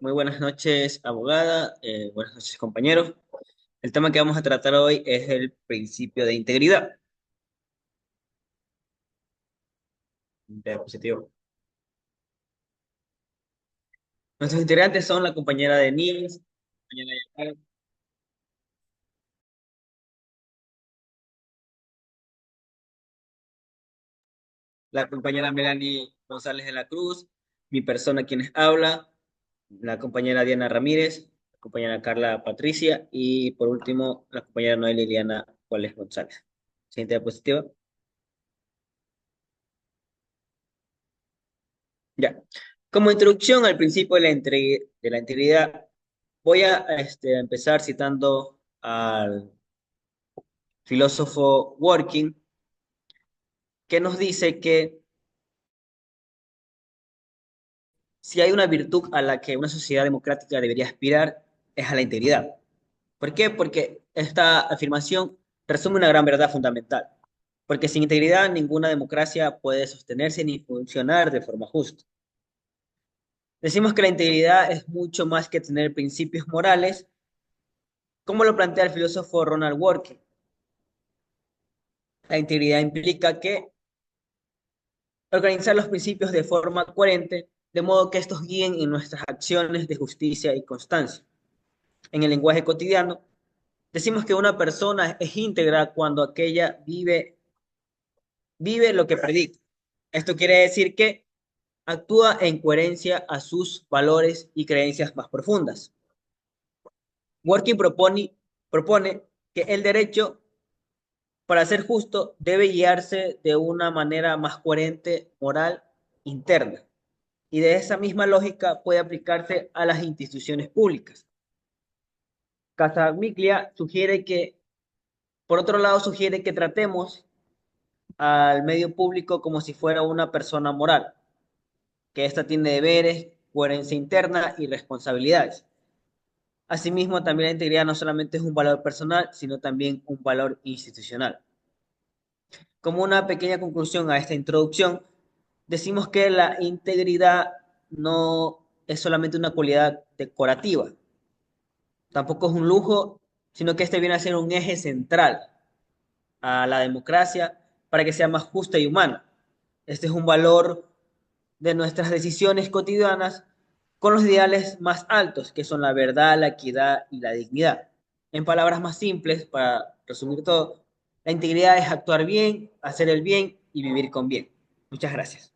Muy buenas noches, abogada. Buenas noches, compañeros. El tema que vamos a tratar hoy es el principio de integridad. Diapositivo. Nuestros integrantes son la compañera Denise, compañera Yacar, la compañera Melanie González de la Cruz, mi persona quienes habla, la compañera Diana Ramírez, la compañera Carla Patricia y por último la compañera Noelia Liliana Juárez González. Siguiente diapositiva. Ya. Como introducción al principio de la integridad, voy a empezar citando al filósofo Working, que nos dice que si hay una virtud a la que una sociedad democrática debería aspirar, es a la integridad. ¿Por qué? Porque esta afirmación resume una gran verdad fundamental. Porque sin integridad ninguna democracia puede sostenerse ni funcionar de forma justa. Decimos que la integridad es mucho más que tener principios morales, como lo plantea el filósofo Ronald Working. La integridad implica que organizar los principios de forma coherente, de modo que estos guíen en nuestras acciones de justicia y constancia. En el lenguaje cotidiano, decimos que una persona es íntegra cuando aquella vive lo que predica. Esto quiere decir que actúa en coherencia a sus valores y creencias más profundas. Working propone que el derecho, para ser justo, debe guiarse de una manera más coherente, moral, interna. Y de esa misma lógica puede aplicarse a las instituciones públicas. Casabiglia sugiere que, por otro lado, sugiere que tratemos al medio público como si fuera una persona moral, que ésta tiene deberes, coherencia interna y responsabilidades. Asimismo, también la integridad no solamente es un valor personal, sino también un valor institucional. Como una pequeña conclusión a esta introducción, decimos que la integridad no es solamente una cualidad decorativa, tampoco es un lujo, sino que este viene a ser un eje central a la democracia para que sea más justa y humana. Este es un valor de nuestras decisiones cotidianas con los ideales más altos, que son la verdad, la equidad y la dignidad. En palabras más simples, para resumir todo, la integridad es actuar bien, hacer el bien y vivir con bien. Muchas gracias.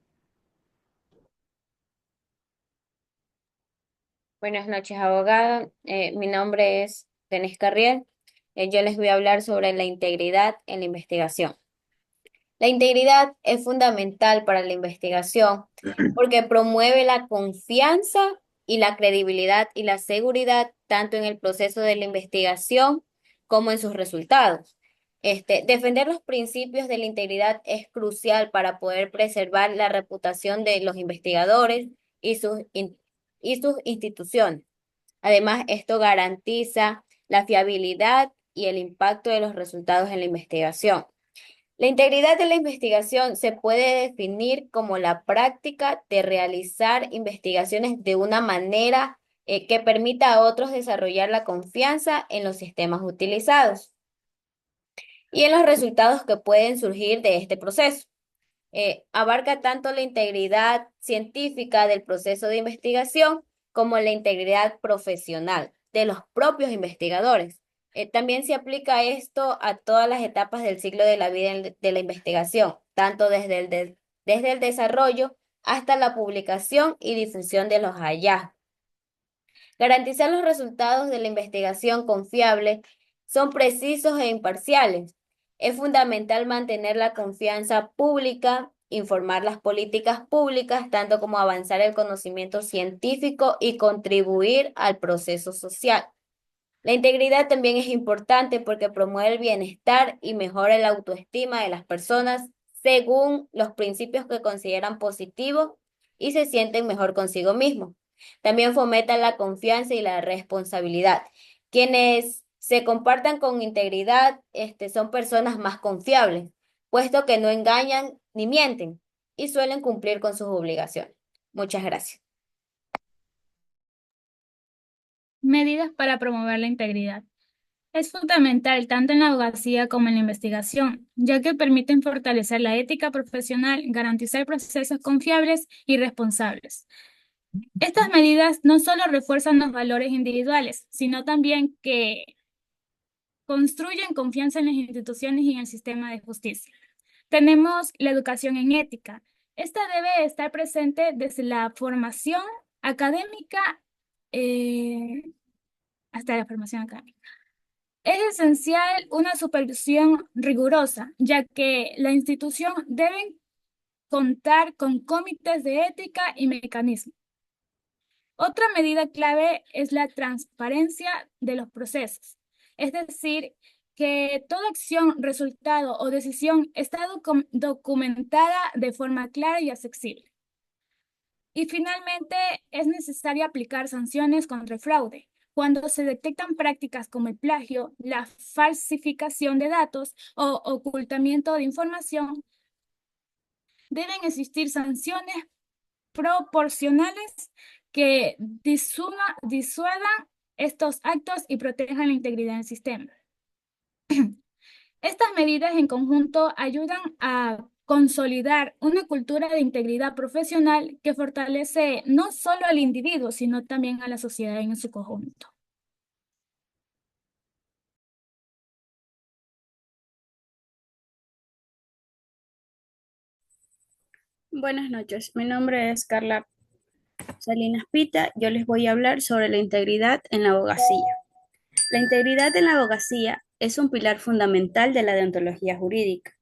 Buenas noches, abogado. Mi nombre es Denise Carriel. Yo les voy a hablar sobre la integridad en la investigación. La integridad es fundamental para la investigación porque promueve la confianza y la credibilidad y la seguridad tanto en el proceso de la investigación como en sus resultados. Defender los principios de la integridad es crucial para poder preservar la reputación de los investigadores y y sus instituciones. Además, esto garantiza la fiabilidad y el impacto de los resultados en la investigación. La integridad de la investigación se puede definir como la práctica de realizar investigaciones de una manera que permita a otros desarrollar la confianza en los sistemas utilizados y en los resultados que pueden surgir de este proceso. Abarca tanto la integridad científica del proceso de investigación como la integridad profesional de los propios investigadores. También se aplica esto a todas las etapas del ciclo de la vida de la investigación, tanto desde el desarrollo hasta la publicación y difusión de los hallazgos. Garantizar los resultados de la investigación confiables son precisos e imparciales. Es fundamental mantener la confianza pública, informar las políticas públicas, tanto como avanzar el conocimiento científico y contribuir al proceso social. La integridad también es importante porque promueve el bienestar y mejora la autoestima de las personas según los principios que consideran positivos y se sienten mejor consigo mismos. También fomenta la confianza y la responsabilidad. Quienes se compartan con integridad, son personas más confiables, puesto que no engañan ni mienten y suelen cumplir con sus obligaciones. Muchas gracias. Medidas para promover la integridad. Es fundamental tanto en la abogacía como en la investigación, ya que permiten fortalecer la ética profesional, garantizar procesos confiables y responsables. Estas medidas no solo refuerzan los valores individuales, sino también que construyen confianza en las instituciones y en el sistema de justicia. Tenemos la educación en ética. Esta debe estar presente desde la formación académica hasta la formación académica. Es esencial una supervisión rigurosa, ya que la institución debe contar con comités de ética y mecanismos. Otra medida clave es la transparencia de los procesos, es decir, que toda acción, resultado o decisión está documentada de forma clara y accesible. Y finalmente, es necesario aplicar sanciones contra el fraude. Cuando se detectan prácticas como el plagio, la falsificación de datos o ocultamiento de información, deben existir sanciones proporcionales que disuadan estos actos y protejan la integridad del sistema. Estas medidas en conjunto ayudan a consolidar una cultura de integridad profesional que fortalece no solo al individuo, sino también a la sociedad en su conjunto. Buenas noches, mi nombre es Carla Salinas Pita. Yo les voy a hablar sobre la integridad en la abogacía. La integridad en la abogacía es un pilar fundamental de la deontología jurídica,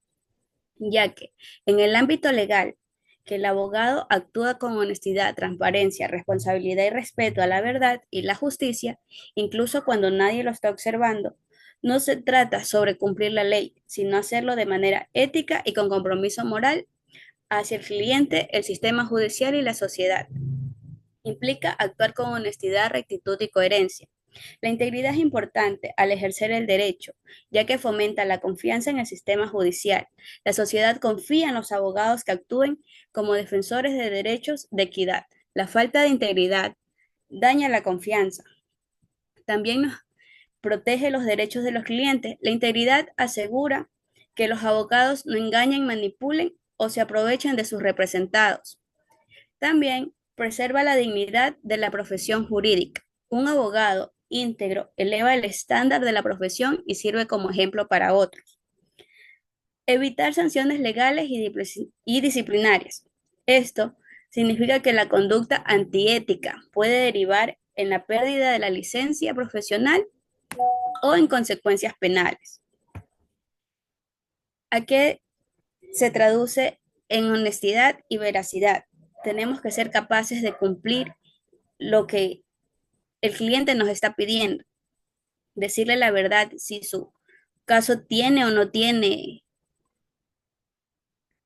ya que en el ámbito legal, que el abogado actúa con honestidad, transparencia, responsabilidad y respeto a la verdad y la justicia, incluso cuando nadie lo está observando. No se trata sobre cumplir la ley, sino hacerlo de manera ética y con compromiso moral hacia el cliente, el sistema judicial y la sociedad. Implica actuar con honestidad, rectitud y coherencia. La integridad es importante al ejercer el derecho, ya que fomenta la confianza en el sistema judicial. La sociedad confía en los abogados que actúen como defensores de derechos de equidad. La falta de integridad daña la confianza. También nos protege los derechos de los clientes. La integridad asegura que los abogados no engañen, manipulen o se aprovechen de sus representados. También preserva la dignidad de la profesión jurídica. Un abogado íntegro eleva el estándar de la profesión y sirve como ejemplo para otros. Evitar sanciones legales y disciplinarias. Esto significa que la conducta antiética puede derivar en la pérdida de la licencia profesional o en consecuencias penales. ¿A qué se traduce en honestidad y veracidad? Tenemos que ser capaces de cumplir lo que el cliente nos está pidiendo, decirle la verdad si su caso tiene o no tiene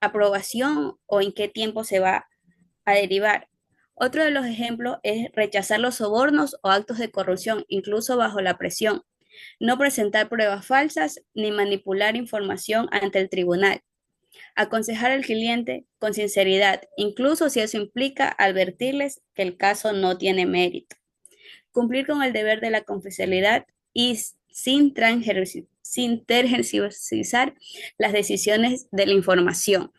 aprobación o en qué tiempo se va a derivar. Otro de los ejemplos es rechazar los sobornos o actos de corrupción, incluso bajo la presión. No presentar pruebas falsas ni manipular información ante el tribunal. Aconsejar al cliente con sinceridad, incluso si eso implica advertirles que el caso no tiene mérito. Cumplir con el deber de la confidencialidad y sin tergiversar las decisiones de la información.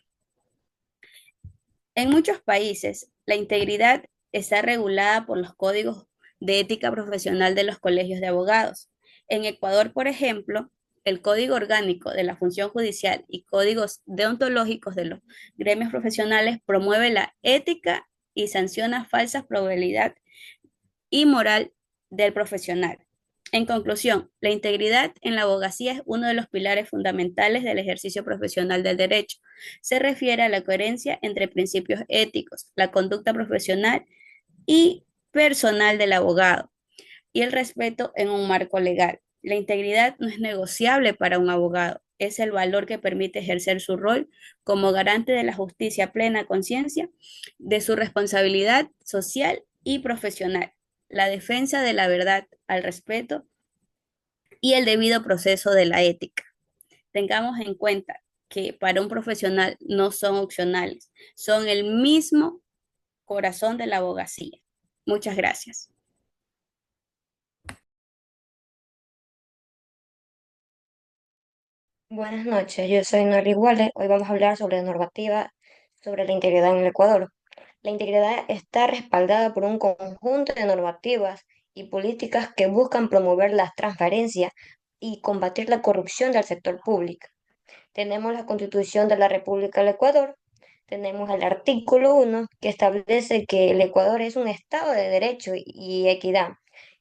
En muchos países, la integridad está regulada por los códigos de ética profesional de los colegios de abogados. En Ecuador, por ejemplo, el Código Orgánico de la Función Judicial y códigos deontológicos de los gremios profesionales promueve la ética y sanciona falsas probabilidad y moral del profesional. En conclusión, la integridad en la abogacía es uno de los pilares fundamentales del ejercicio profesional del derecho. Se refiere a la coherencia entre principios éticos, la conducta profesional y personal del abogado y el respeto en un marco legal. La integridad no es negociable para un abogado, es el valor que permite ejercer su rol como garante de la justicia a plena conciencia de su responsabilidad social y profesional, la defensa de la verdad al respeto y el debido proceso de la ética. Tengamos en cuenta que para un profesional no son opcionales, son el mismo corazón de la abogacía. Muchas gracias. Buenas noches, yo soy Nori Wale. Hoy vamos a hablar sobre la normativa sobre la integridad en el Ecuador. La integridad está respaldada por un conjunto de normativas y políticas que buscan promover la transparencia y combatir la corrupción del sector público. Tenemos la Constitución de la República del Ecuador, tenemos el artículo 1 que establece que el Ecuador es un Estado de derecho y equidad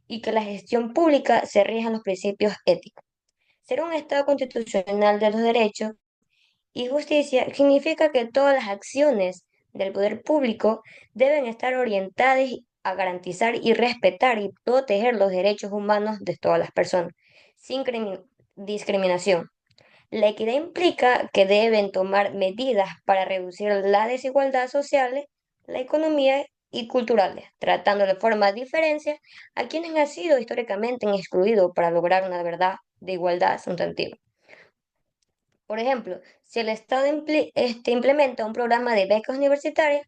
y que la gestión pública se rige en los principios éticos. Ser un Estado constitucional de los derechos y justicia significa que todas las acciones del poder público deben estar orientadas a garantizar y respetar y proteger los derechos humanos de todas las personas, sin discriminación. La equidad implica que deben tomar medidas para reducir la desigualdad social, la economía y culturales, tratando de forma diferencia a quienes han sido históricamente excluidos para lograr una verdad de igualdad sustantiva. Por ejemplo, si el Estado implementa un programa de becas universitarias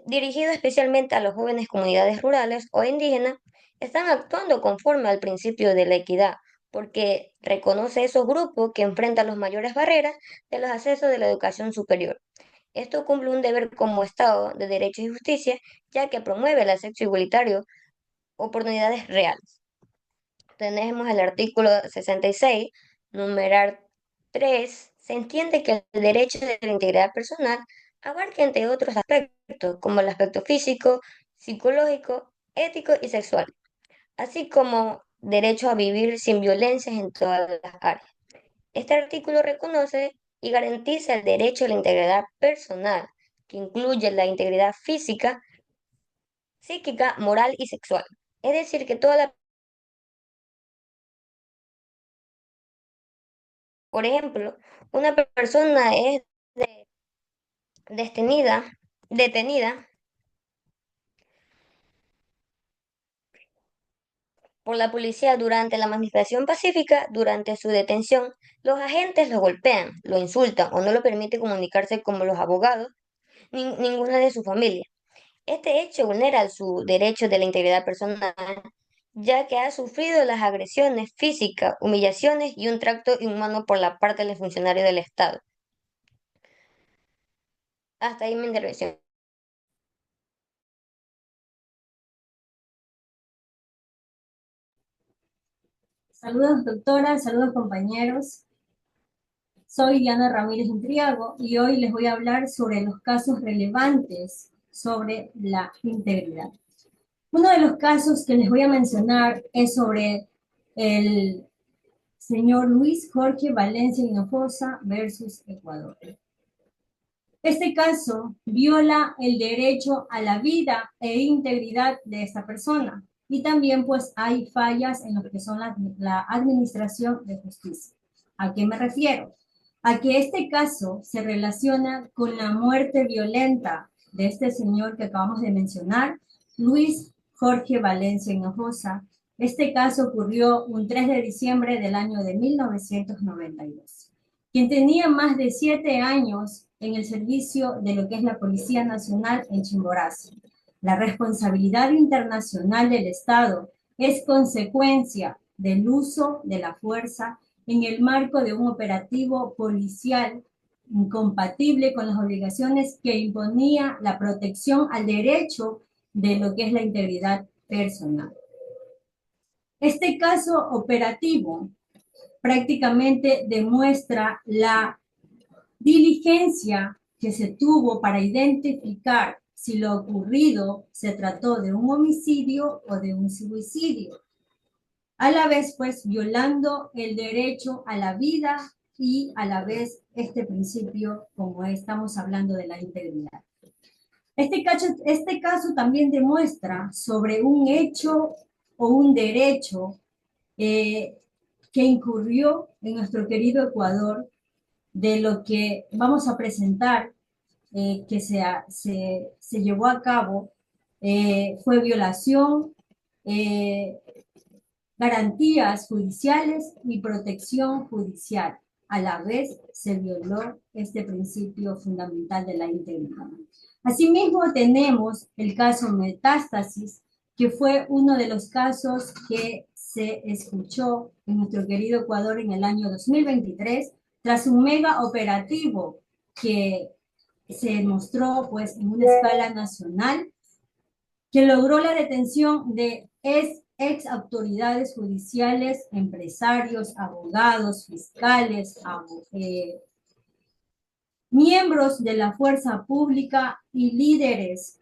dirigido especialmente a las jóvenes comunidades rurales o indígenas, están actuando conforme al principio de la equidad, porque reconoce esos grupos que enfrentan las mayores barreras de los accesos de la educación superior. Esto cumple un deber como Estado de Derecho y Justicia, ya que promueve el acceso igualitario, oportunidades reales. Tenemos el artículo 66, numeral 3. Se entiende que el derecho de la integridad personal abarca entre otros aspectos, como el aspecto físico, psicológico, ético y sexual, así como derecho a vivir sin violencias en todas las áreas. Este artículo reconoce y garantiza el derecho a la integridad personal, que incluye la integridad física, psíquica, moral y sexual. Es decir, que toda la, por ejemplo, una persona es detenida por la policía durante la manifestación pacífica. Durante su detención, los agentes lo golpean, lo insultan o no lo permiten comunicarse con los abogados ni ninguna de su familia. Este hecho vulnera su derecho de la integridad personal, ya que ha sufrido las agresiones físicas, humillaciones y un trato inhumano por la parte del funcionario del Estado. Hasta ahí mi intervención. Saludos doctora, saludos compañeros. Soy Diana Ramírez Intriago y hoy les voy a hablar sobre los casos relevantes sobre la integridad. Uno de los casos que les voy a mencionar es sobre el señor Luis Jorge Valencia Hinojosa versus Ecuador. Este caso viola el derecho a la vida e integridad de esta persona y también pues hay fallas en lo que son la administración de justicia. ¿A qué me refiero? A que este caso se relaciona con la muerte violenta de este señor que acabamos de mencionar, Luis Jorge Valencia Hinojosa. Este caso ocurrió un 3 de diciembre del año de 1992. Quien tenía más de 7 años en el servicio de lo que es la Policía Nacional en Chimborazo. La responsabilidad internacional del Estado es consecuencia del uso de la fuerza en el marco de un operativo policial incompatible con las obligaciones que imponía la protección al derecho de lo que es la integridad personal. Este caso operativo prácticamente demuestra la diligencia que se tuvo para identificar si lo ocurrido se trató de un homicidio o de un suicidio, a la vez pues violando el derecho a la vida y a la vez este principio como estamos hablando de la integridad. Este caso también demuestra sobre un hecho o un derecho que incurrió en nuestro querido Ecuador, de lo que vamos a presentar que se llevó a cabo, fue violación, garantías judiciales y protección judicial. A la vez se violó este principio fundamental de la integridad. Asimismo tenemos el caso Metástasis, que fue uno de los casos que se escuchó en nuestro querido Ecuador en el año 2023, tras un mega operativo que se mostró pues en una escala nacional, que logró la detención de ex autoridades judiciales, empresarios, abogados, fiscales, miembros de la fuerza pública y líderes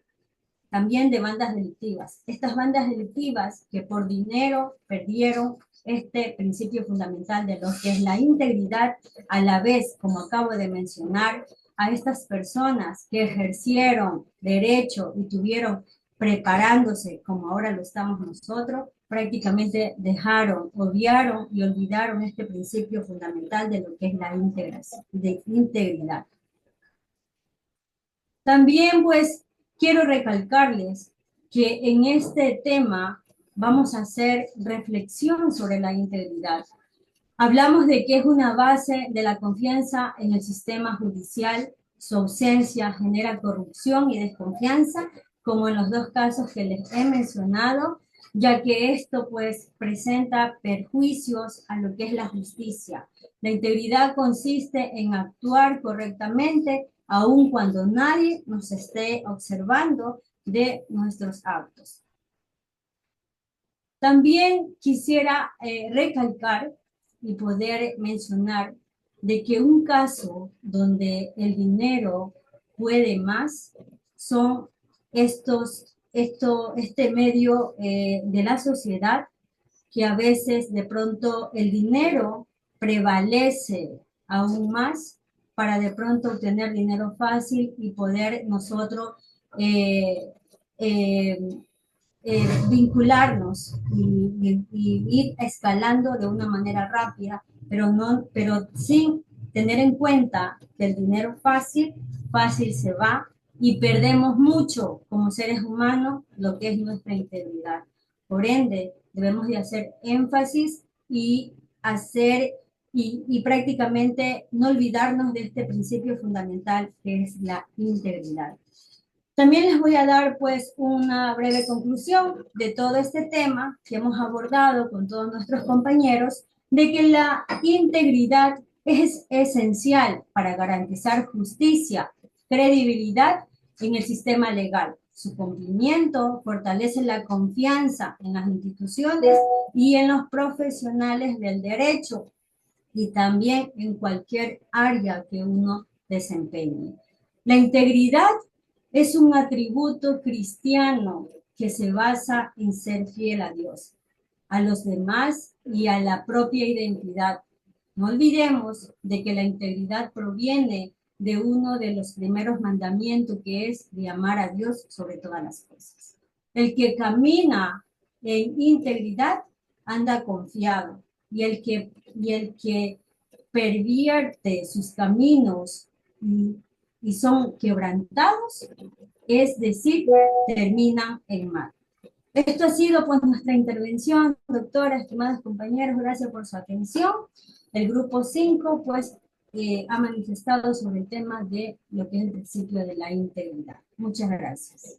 también de bandas delictivas. Estas bandas delictivas que por dinero perdieron este principio fundamental de lo que es la integridad, a la vez, como acabo de mencionar, a estas personas que ejercieron derecho y tuvieron preparándose como ahora lo estamos nosotros, prácticamente dejaron, obviaron y olvidaron este principio fundamental de lo que es la integridad. También, pues, quiero recalcarles que en este tema vamos a hacer reflexión sobre la integridad. Hablamos de que es una base de la confianza en el sistema judicial. Su ausencia genera corrupción y desconfianza, como en los dos casos que les he mencionado, ya que esto pues presenta perjuicios a lo que es la justicia. La integridad consiste en actuar correctamente, aun cuando nadie nos esté observando de nuestros actos. También quisiera recalcar y poder mencionar de que un caso donde el dinero puede más son este medio de la sociedad, que a veces de pronto el dinero prevalece aún más para de pronto obtener dinero fácil y poder nosotros vincularnos y ir escalando de una manera rápida, pero sin tener en cuenta que el dinero fácil se va y perdemos mucho como seres humanos lo que es nuestra integridad. Por ende, debemos de hacer énfasis y prácticamente no olvidarnos de este principio fundamental que es la integridad. También les voy a dar pues una breve conclusión de todo este tema que hemos abordado con todos nuestros compañeros, de que la integridad es esencial para garantizar justicia, credibilidad en el sistema legal. Su cumplimiento fortalece la confianza en las instituciones y en los profesionales del derecho, y también en cualquier área que uno desempeñe. La integridad es un atributo cristiano que se basa en ser fiel a Dios, a los demás y a la propia identidad. No olvidemos de que la integridad proviene de uno de los primeros mandamientos, que es de amar a Dios sobre todas las cosas. El que camina en integridad anda confiado, y el que pervierte sus caminos y son quebrantados, es decir, terminan en mal. Esto ha sido pues nuestra intervención, doctora, estimados compañeros, gracias por su atención. El grupo 5 pues ha manifestado sobre el tema de lo que es el principio de la integridad. Muchas gracias.